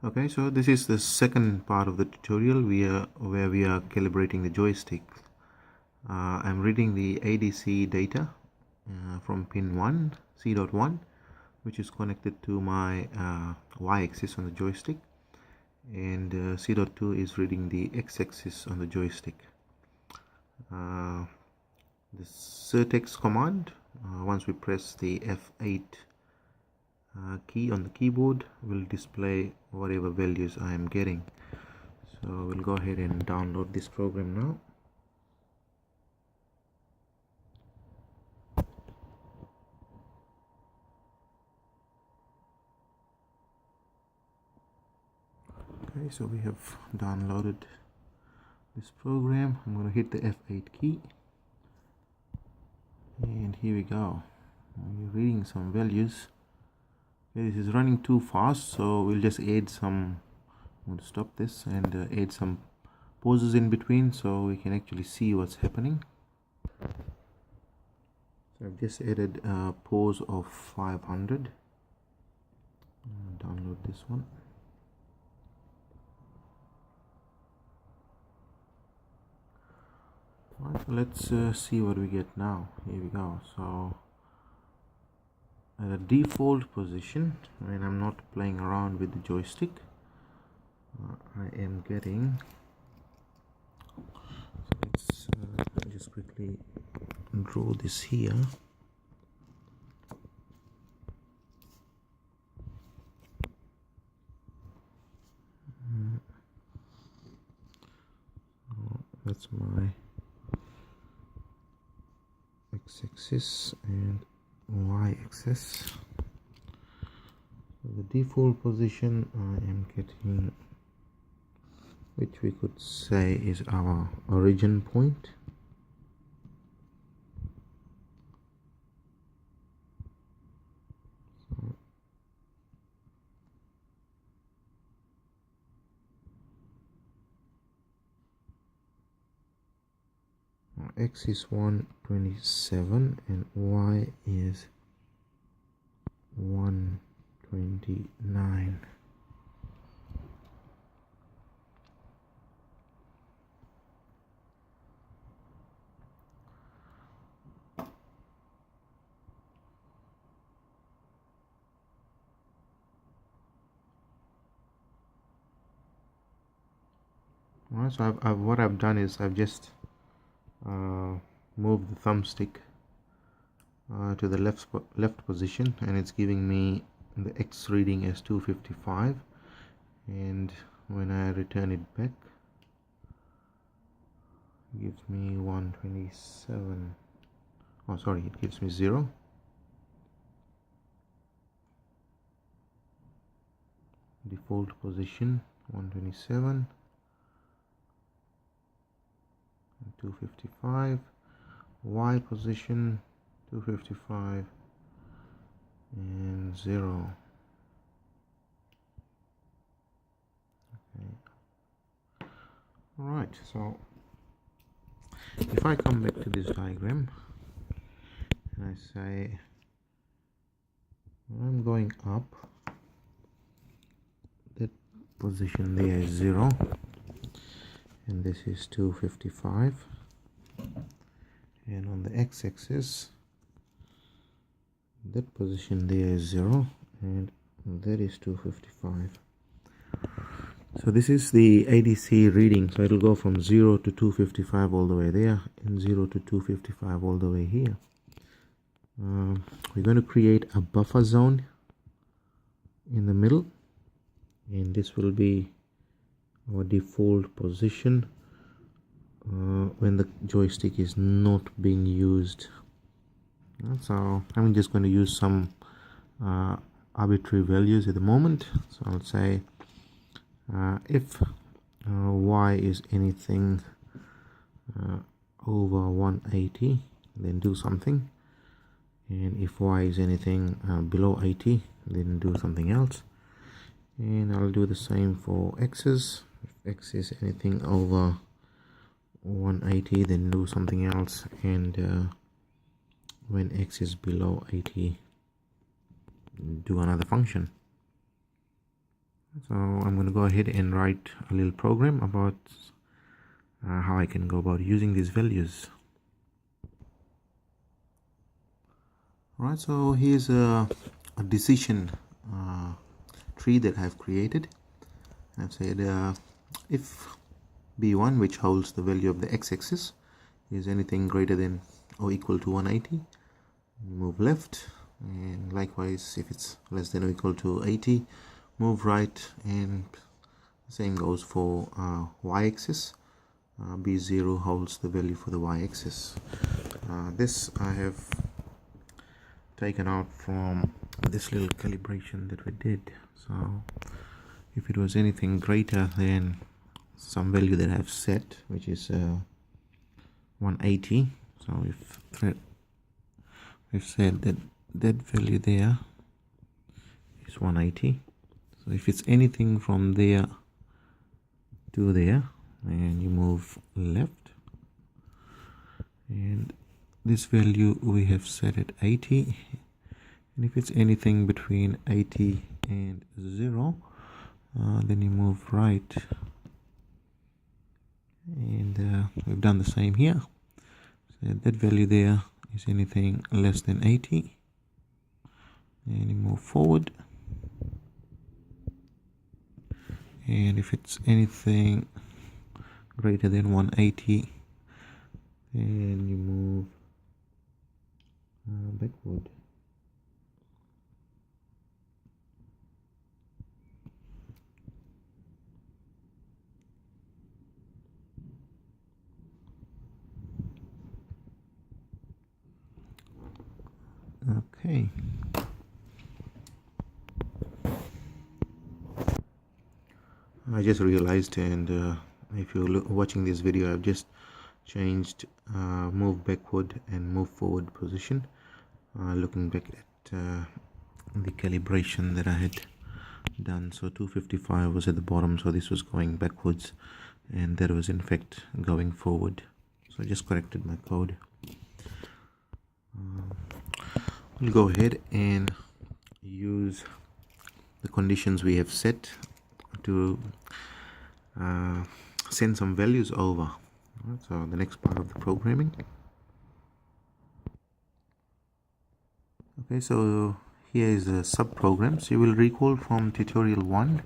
Okay, so this is the second part of the tutorial where we are calibrating the joystick. I'm reading the ADC data from pin 1, C.1, which is connected to my Y-axis on the joystick, and C.2 is reading the X-axis on the joystick. The certex command, once we press the F8 key on the keyboard, will display whatever values I am getting. So we'll go ahead and download this program now. Okay, so we have downloaded this program. I'm going to hit the F8 key, and here we go. We're reading some values. Okay, this is running too fast, so we'll just add some. I'm going to stop this and add some pauses in between so we can actually see what's happening. So I've just added a pause of 500. Download this one. Right, so let's see what we get now. Here we go. So at a default position, when I'm not playing around with the joystick, I am getting, so let's just quickly draw this here. That's my X-axis and Y-axis. So the default position I am getting, which we could say is our origin point. So X is 127 and Y is 129. Alright, so what I've done is I've just moved the thumbstick to the left position, and it's giving me the X reading as 255, and when I return it back, it gives me 127. Oh, sorry, it gives me 0. Default position 127, 255. Y position 255 and 0. Okay. All right, so if I come back to this diagram and I say when I'm going up, that position there is 0 and this is 255, and on the X-axis that position there is 0 and that is 255. So this is the ADC reading, so it will go from 0 to 255 all the way there, and 0 to 255 all the way here. We're going to create a buffer zone in the middle, and this will be our default position when the joystick is not being used. So I'm just going to use some arbitrary values at the moment. So I'll say if Y is anything over 180, then do something, and if Y is anything below 80, then do something else. And I'll do the same for X's. If X is anything over 180, then do something else, and when X is below 80, do another function. So I'm going to go ahead and write a little program about how I can go about using these values. Alright, so here's a decision tree that I've created. I've said if B1, which holds the value of the x-axis, is anything greater than or equal to 180, move left, and likewise if it's less than or equal to 80, move right, and the same goes for y-axis. B0 holds the value for the y-axis. This I have taken out from this little calibration that we did. So if it was anything greater than some value that I've set, which is 180, so if we've said that that value there is 180, so if it's anything from there to there, and you move left, and this value we have set at 80, and if it's anything between 80 and 0, then you move right, and we've done the same here. So that value there is anything less than 80, and you move forward, and if it's anything greater than 180, then you move backward. Okay. I just realized, and if you're watching this video, I've just changed move backward and move forward position, looking back at the calibration that I had done. So 255 was at the bottom, so this was going backwards, and that was in fact going forward. So I just corrected my code. We'll go ahead and use the conditions we have set to send some values over. So the next part of the programming. Okay, so here is the subprogram. So you will recall from tutorial 1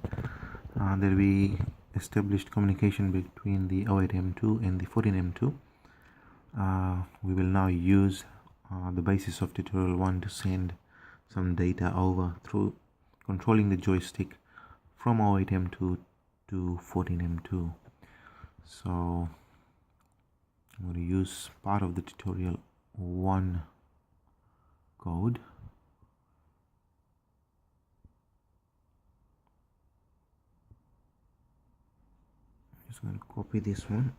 that we established communication between the 08M2 and the 14M2. We will now use the basis of tutorial 1 to send some data over through controlling the joystick from 08M2 to 14M2. So I'm going to use part of the tutorial 1 code. I'm just going to copy this one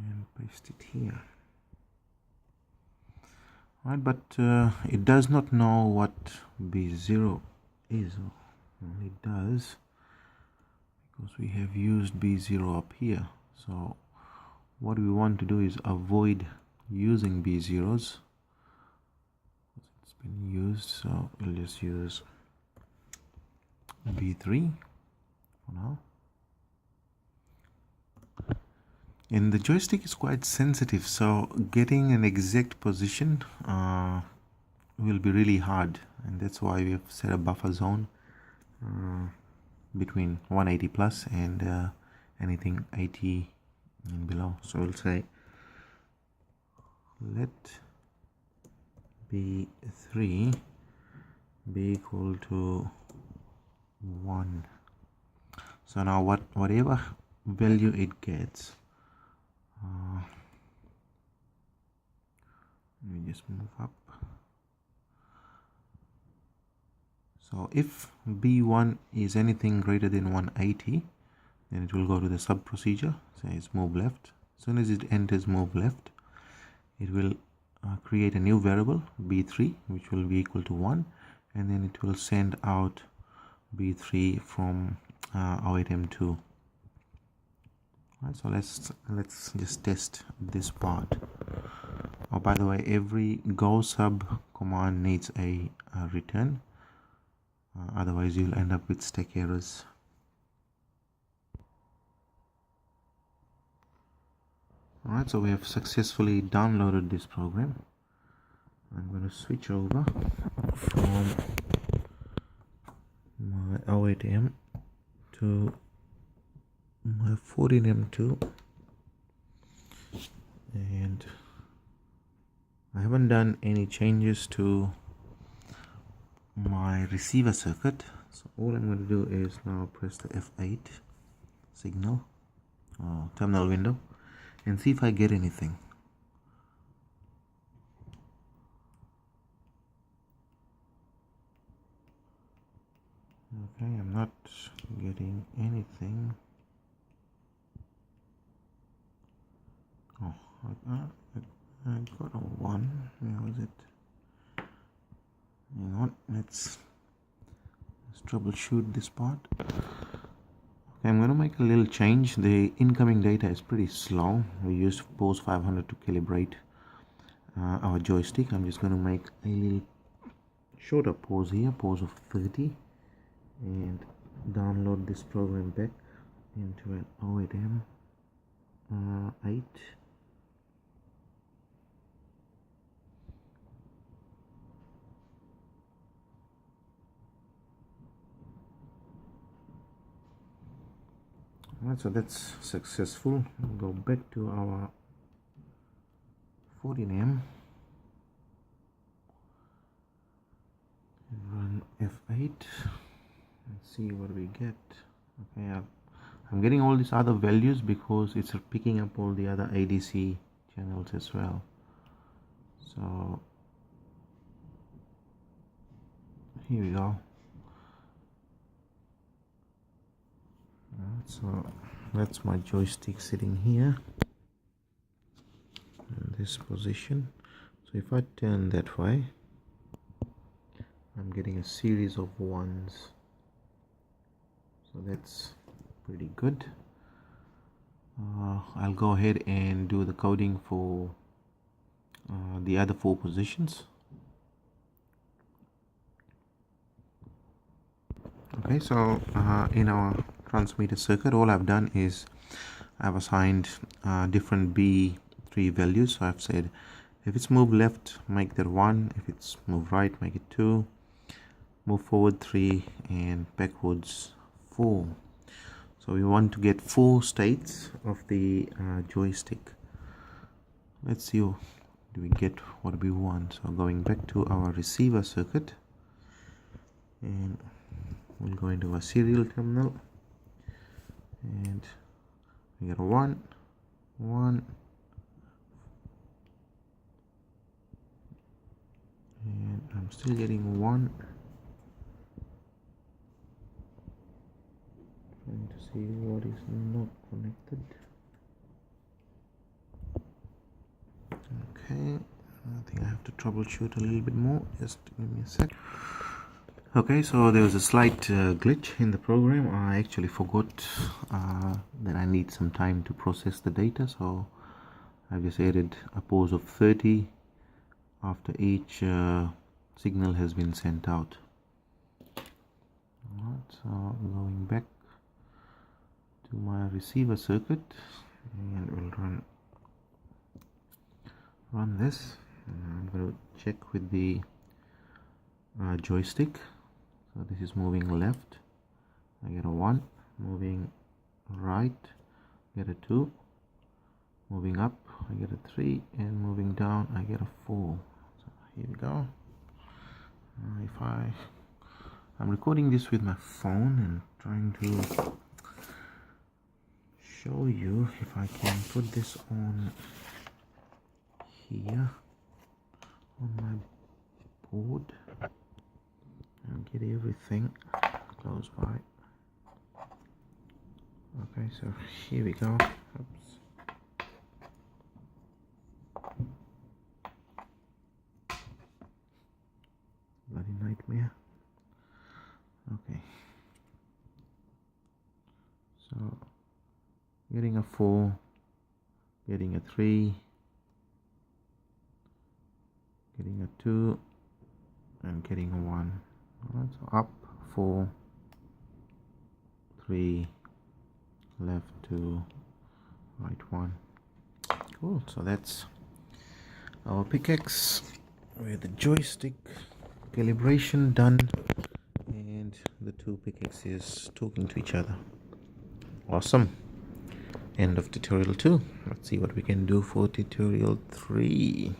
and paste it here. Right, but it does not know what B0 is. Well, it does, because we have used B0 up here. So what we want to do is avoid using B0s. It's been used, so we'll just use B3 for now. And the joystick is quite sensitive, so getting an exact position will be really hard, and that's why we've set a buffer zone between 180 plus and anything 80 and below. So we'll say let B3 be equal to 1. So now whatever value it gets, let me just move up. So if B1 is anything greater than 180, then it will go to the sub procedure, says move left. As soon as it enters move left, it will create a new variable B3, which will be equal to 1, and then it will send out B3 from 08M2. Right, so let's just test this part. Oh, by the way, every go sub command needs a return, otherwise you'll end up with stack errors. Alright, so we have successfully downloaded this program. I'm going to switch over from my 08M to my 14M2, and I haven't done any changes to my receiver circuit, so all I'm going to do is now press the F8 signal terminal window and see if I get anything. Okay, I'm not getting anything. Oh, I got a 1. Where was it? Hang on, let's troubleshoot this part. Okay, I'm going to make a little change. The incoming data is pretty slow. We use pose 500 to calibrate our joystick. I'm just going to make a little shorter pause here, pause of 30, and download this program back into an 08M 8. Alright, so that's successful. We'll go back to our 14M and run F8 and see what we get. Okay, I'm getting all these other values because it's picking up all the other ADC channels as well. So here we go. So that's my joystick sitting here in this position. So if I turn that way, I'm getting a series of 1s. So that's pretty good. I'll go ahead and do the coding for the other 4 positions. Okay, so in our transmitter circuit, all I've done is I've assigned different B3 values. So I've said if it's moved left, make that 1. If it's moved right, make it 2. Move forward 3 and backwards 4. So we want to get 4 states of the joystick. Let's see, do we get what we want. So going back to our receiver circuit, and we'll go into a serial terminal, and we get a 1, 1, and I'm still getting 1. Trying to see what is not connected. Okay, I think I have to troubleshoot a little bit more. Just give me a sec. Okay, so there was a slight glitch in the program. I actually forgot that I need some time to process the data, so I've just added a pause of 30 after each signal has been sent out. Alright, so going back to my receiver circuit, and we'll run this. I'm going to check with the joystick. So this is moving left, I get a 1. Moving right, get a 2. Moving up, I get a 3, and moving down, I get a 4. So here we go. I'm recording this with my phone and trying to show you if I can put this on here on my board and get everything close by. Okay, so here we go. Oops. Bloody nightmare. Okay, so getting a 4, getting a 3, getting a 2, and getting a 1. Alright, so up 4, 3, left 2, right 1. Cool, so that's our pickaxe with the joystick calibration done, and the two pickaxes talking to each other. Awesome. End of tutorial 2. Let's see what we can do for tutorial 3.